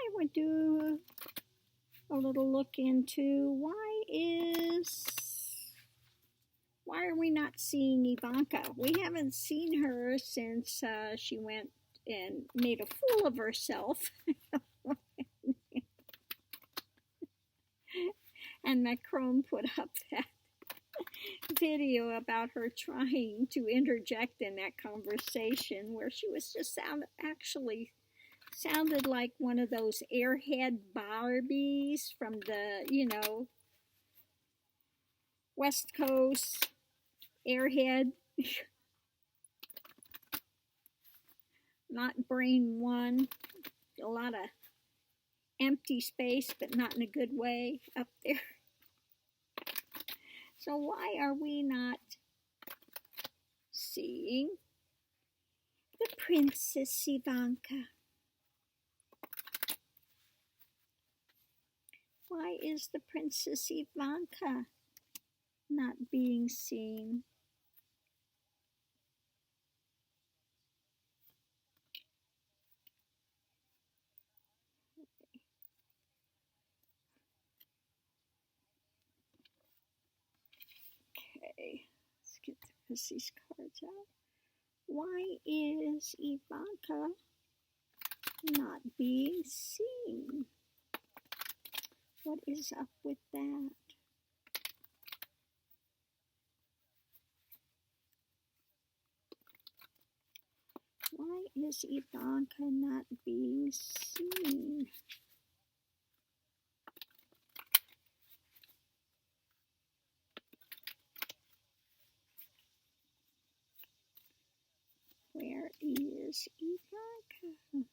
I would do a little look into why are we not seeing Ivanka? We haven't seen her since she went and made a fool of herself. And Macron put up that video about her trying to interject in that conversation where she was just sounded like one of those airhead Barbies from the, West Coast airhead. Not brain one. A lot of empty space, but not in a good way up there. So why are we not seeing the Princess Ivanka? Why is the Princess Ivanka not being seen? Okay, let's get these cards out. Why is Ivanka not being seen? What is up with that? Why is Ivanka not being seen? Where is Ivanka?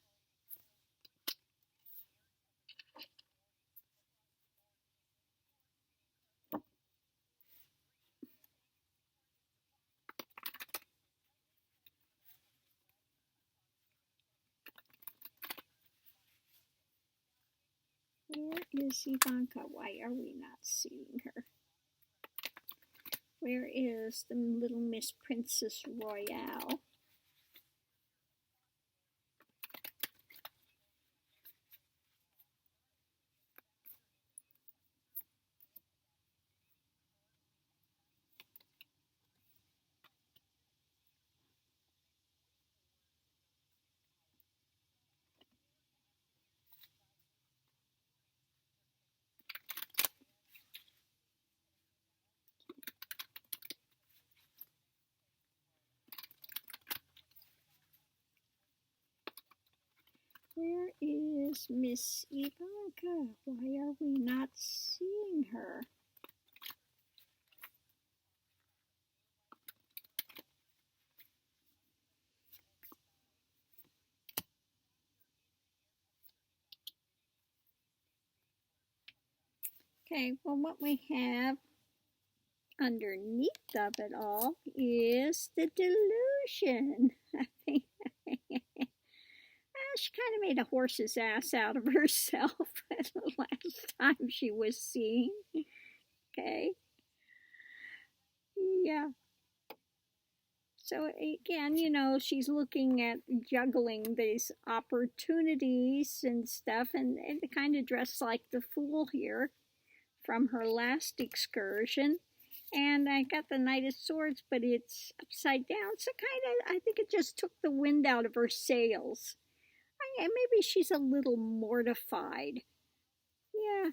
Where is Ivanka? Why are we not seeing her? Where is the little Miss Princess Royale? Where is Miss Ivanka? Why are we not seeing her? Okay, well, what we have underneath of it all is the delusion. I think she kind of made a horse's ass out of herself the last time she was seen. Okay. Yeah. So again, she's looking at juggling these opportunities and stuff, and kind of dressed like the fool here from her last excursion. And I got the Knight of Swords, but it's upside down. So I think it just took the wind out of her sails. Maybe she's a little mortified. Yeah,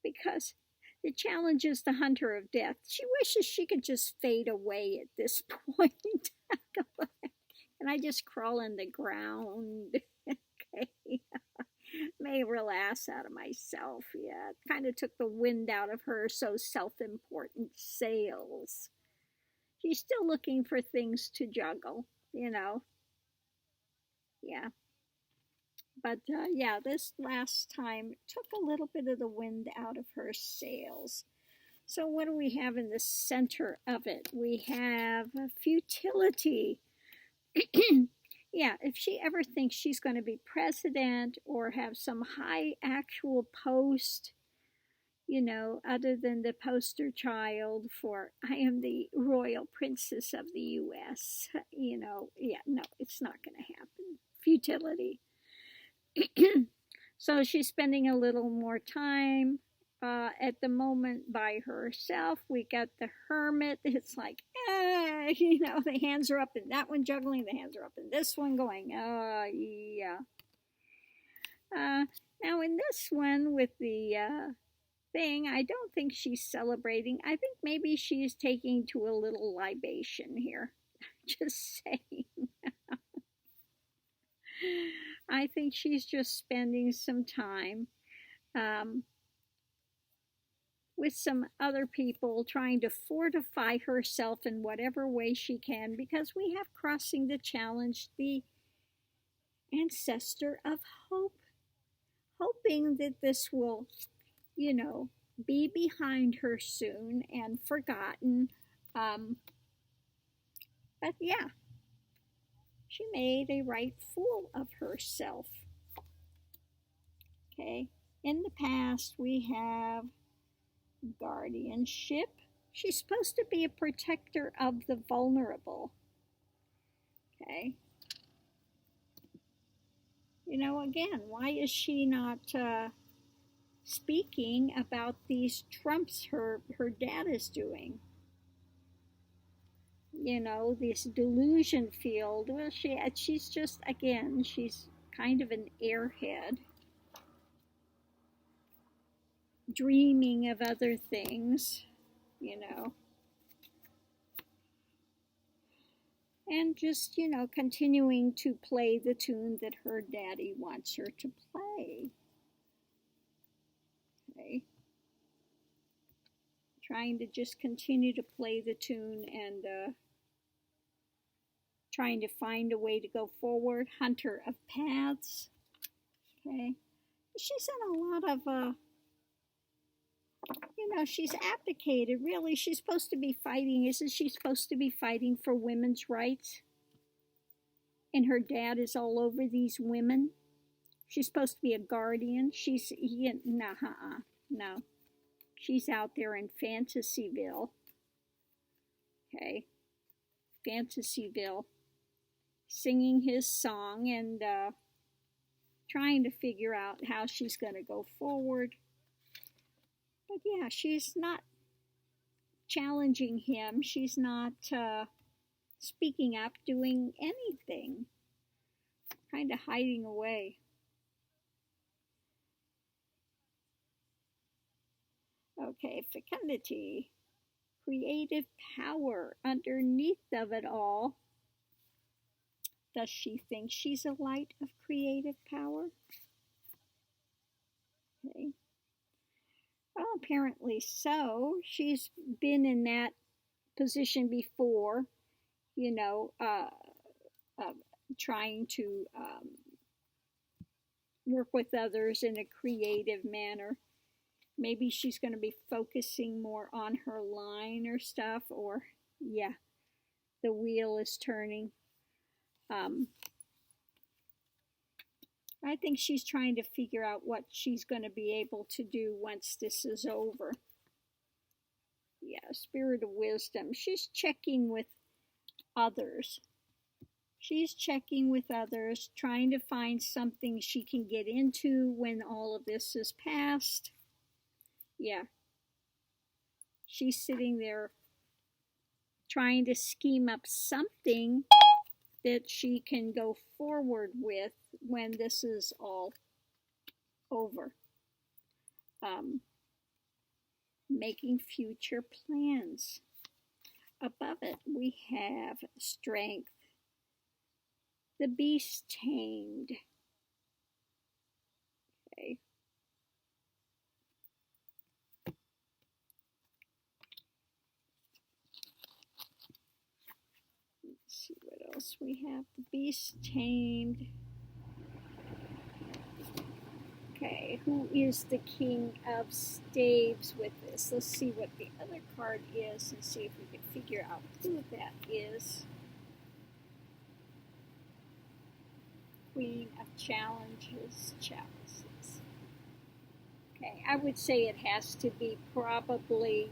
because the challenge is the hunter of death. She wishes she could just fade away at this point. And I just crawl in the ground. Okay. Made a real ass out of myself. Yeah, it kind of took the wind out of her so self-important sails. She's still looking for things to juggle, Yeah. But yeah, this last time took a little bit of the wind out of her sails. So what do we have in the center of it? We have futility. Yeah, if she ever thinks she's going to be president or have some high actual post, other than the poster child for I am the royal princess of the U.S., yeah, no, it's not going to happen. Futility. So she's spending a little more time at the moment by herself. We got the hermit. It's like, the hands are up in that one juggling, the hands are up in this one going, yeah. Now in this one with the thing, I don't think she's celebrating. I think maybe she's taking to a little libation here. Just saying. I think she's just spending some time with some other people, trying to fortify herself in whatever way she can, because we have crossing the challenge, the ancestor of hope, hoping that this will, be behind her soon and forgotten. But yeah, she made a right fool of herself. Okay, in the past we have guardianship. She's supposed to be a protector of the vulnerable. Okay. Again, why is she not speaking about these trumps her dad is doing? This delusion field. Well, she's just, again, she's kind of an airhead, dreaming of other things, and just, continuing to play the tune that her daddy wants her to play. Okay. Trying to just continue to play the tune and trying to find a way to go forward. Hunter of paths. Okay. She's in a lot of, she's abdicated, really. She's supposed to be fighting. Isn't she supposed to be fighting for women's rights? And her dad is all over these women. She's supposed to be a guardian. No. She's out there in Fantasyville. Okay. Fantasyville. Singing his song and trying to figure out how she's going to go forward. But yeah, she's not challenging him. She's not speaking up, doing anything. Kind of hiding away. Okay, fecundity. Creative power underneath of it all. Does she think she's a light of creative power? Okay. Well, apparently so. She's been in that position before, trying to work with others in a creative manner. Maybe she's going to be focusing more on her line or stuff, or, yeah, the wheel is turning. I think she's trying to figure out what she's going to be able to do once this is over. Yeah, spirit of wisdom. She's checking with others. She's checking with others, trying to find something she can get into when all of this is past. Yeah. She's sitting there trying to scheme up something that she can go forward with when this is all over. Making future plans. Above it, we have strength. The beast tamed. Okay. Let's see what else we have. The beast tamed. Okay, who is the king of staves with this? Let's see what the other card is and see if we can figure out who that is. Queen of challenges, chalices. Okay, I would say it has to be probably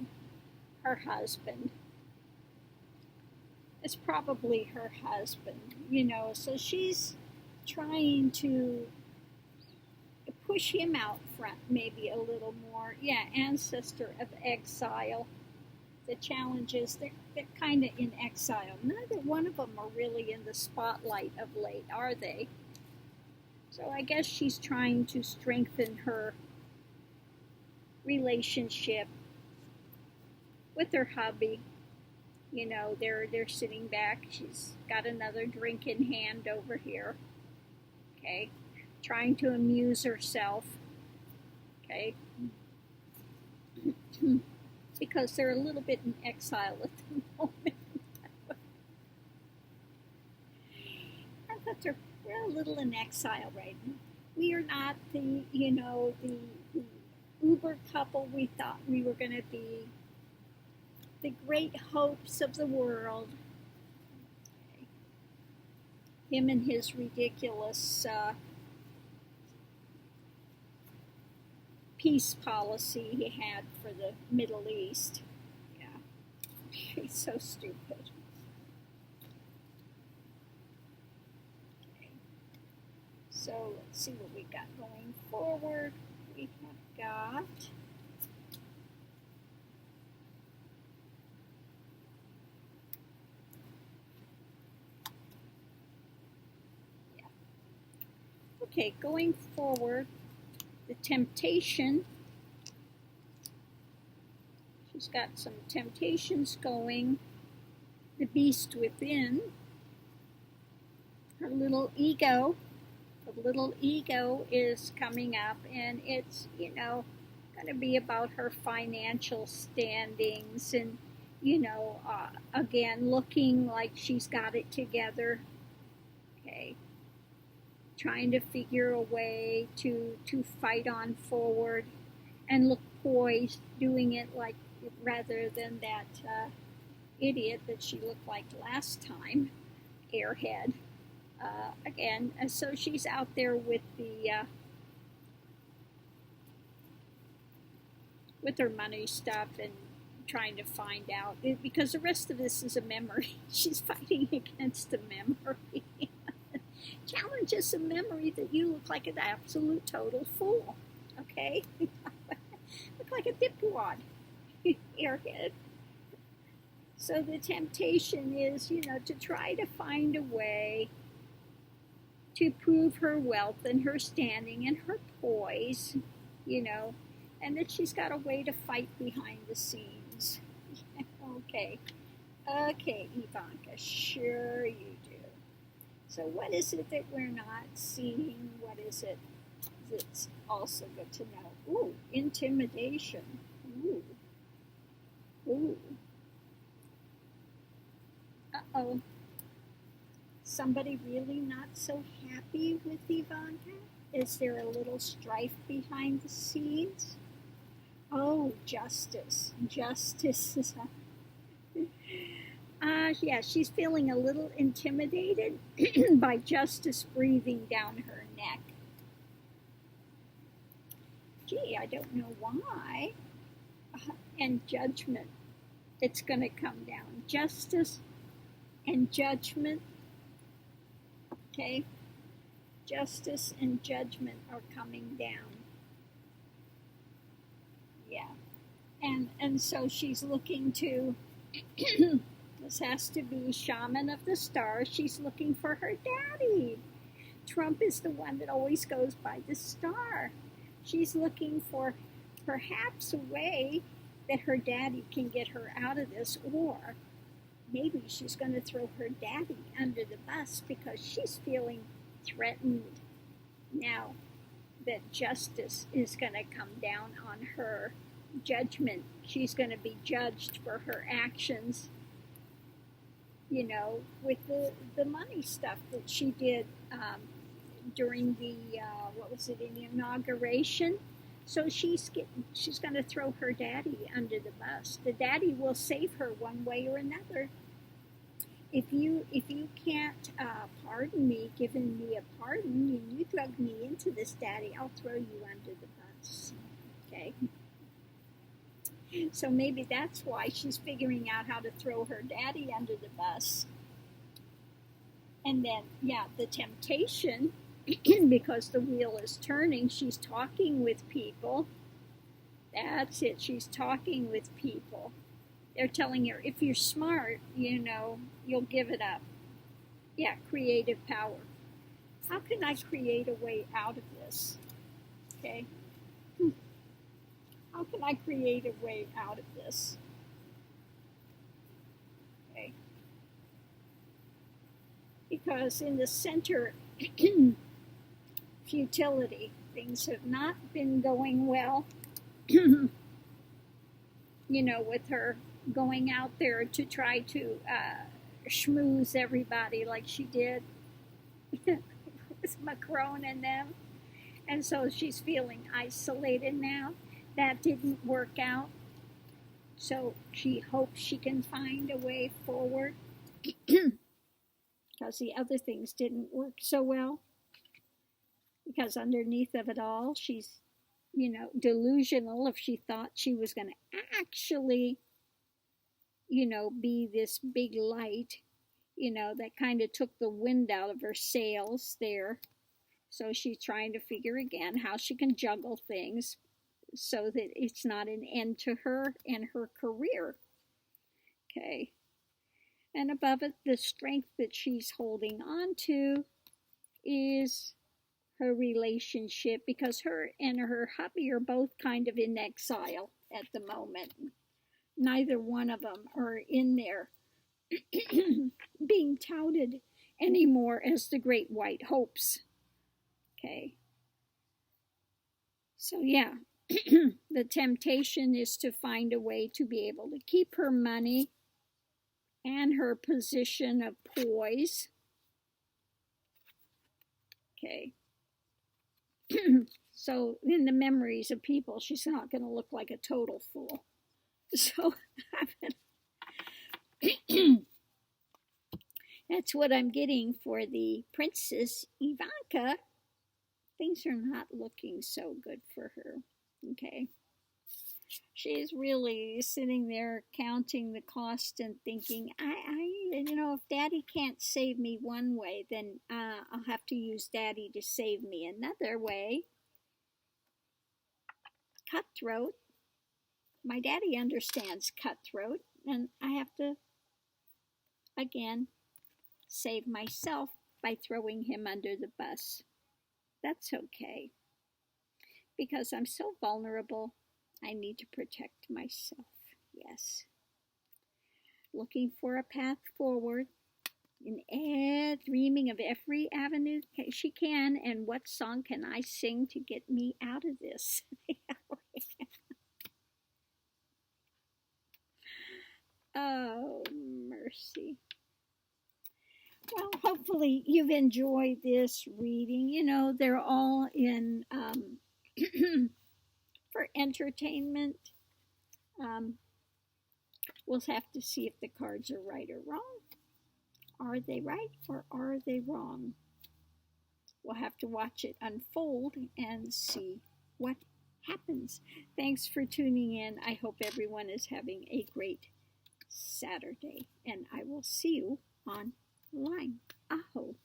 her husband. It's probably her husband, so she's trying to push him out front maybe a little more. Yeah, ancestor of exile. The challenge is they're kind of in exile. Neither one of them are really in the spotlight of late, are they? So I guess she's trying to strengthen her relationship with her hubby. You know, they're sitting back. She's got another drink in hand over here. Okay, trying to amuse herself. Okay, because they're a little bit in exile at the moment. I thought we're a little in exile right now. We are not the the uber couple we thought we were going to be. The great hopes of the world. Okay. Him and his ridiculous peace policy he had for the Middle East. Yeah, he's so stupid. Okay. So let's see what we got going forward. We have got okay, going forward, the temptation. She's got some temptations going. The beast within. Her little ego. The little ego is coming up, and it's, going to be about her financial standings and, again, looking like she's got it together. Okay. Trying to figure a way to fight on forward and look poised, doing it like rather than that idiot that she looked like last time, airhead. Again, so she's out there with with her money stuff and trying to find out, because the rest of this is a memory. She's fighting against a memory. Challenge is a memory that you look like an absolute total fool. Okay? Look like a dipwad. Airhead. So the temptation is, to try to find a way to prove her wealth and her standing and her poise, and that she's got a way to fight behind the scenes. Okay. Okay, Ivanka, sure you do. So what is it that we're not seeing? What is it that's also good to know? Ooh, intimidation. Ooh. Ooh. Uh-oh. Somebody really not so happy with Ivanka? Is there a little strife behind the scenes? Oh, justice. Justice is yeah, she's feeling a little intimidated by justice breathing down her neck. Gee, I don't know why. And judgment. It's going to come down. Justice and judgment. Okay? Justice and judgment are coming down. Yeah. And so she's looking to, this has to be Shaman of the Stars. She's looking for her daddy. Trump is the one that always goes by the star. She's looking for perhaps a way that her daddy can get her out of this, or maybe she's going to throw her daddy under the bus because she's feeling threatened now that justice is going to come down on her. Judgment. She's going to be judged for her actions, with the money stuff that she did during the, inauguration. So she's going to throw her daddy under the bus. The daddy will save her one way or another. If you can't pardon me, giving me a pardon, and you drug me into this, daddy, I'll throw you under the bus. Okay? So maybe that's why she's figuring out how to throw her daddy under the bus. And then, yeah, the temptation because the wheel is turning. She's talking with people. That's it. She's talking with people. They're telling her, if you're smart, you'll give it up. Yeah, creative power. How can I create a way out of this? Okay. How can I create a way out of this? Okay. Because in the center, futility, things have not been going well. With her going out there to try to schmooze everybody like she did with Macron and them. And so she's feeling isolated now. That didn't work out. So she hopes she can find a way forward because the other things didn't work so well. Because underneath of it all, she's, delusional if she thought she was going to actually, be this big light, that kind of took the wind out of her sails there. So she's trying to figure again how she can juggle things so that it's not an end to her and her career. Okay. And above it, the strength that she's holding on to is her relationship, because her and her hubby are both kind of in exile at the moment. Neither one of them are in there being touted anymore as the great white hopes. Okay. So yeah, the temptation is to find a way to be able to keep her money and her position of poise. Okay. So in the memories of people, she's not going to look like a total fool. So that's what I'm getting for the Princess Ivanka. Things are not looking so good for her. Okay. She's really sitting there counting the cost and thinking, if Daddy can't save me one way, then I'll have to use Daddy to save me another way. Cutthroat. My daddy understands cutthroat, and I have to, again, save myself by throwing him under the bus. That's okay. Because I'm so vulnerable, I need to protect myself. Yes. Looking for a path forward, dreaming of every avenue she can, and what song can I sing to get me out of this? Oh, mercy. Well, hopefully you've enjoyed this reading. They're all in for entertainment. We'll have to see if the cards are right or wrong. Are they right or are they wrong? We'll have to watch it unfold and see what happens. Thanks for tuning in. I hope everyone is having a great Saturday, and I will see you online. Aho.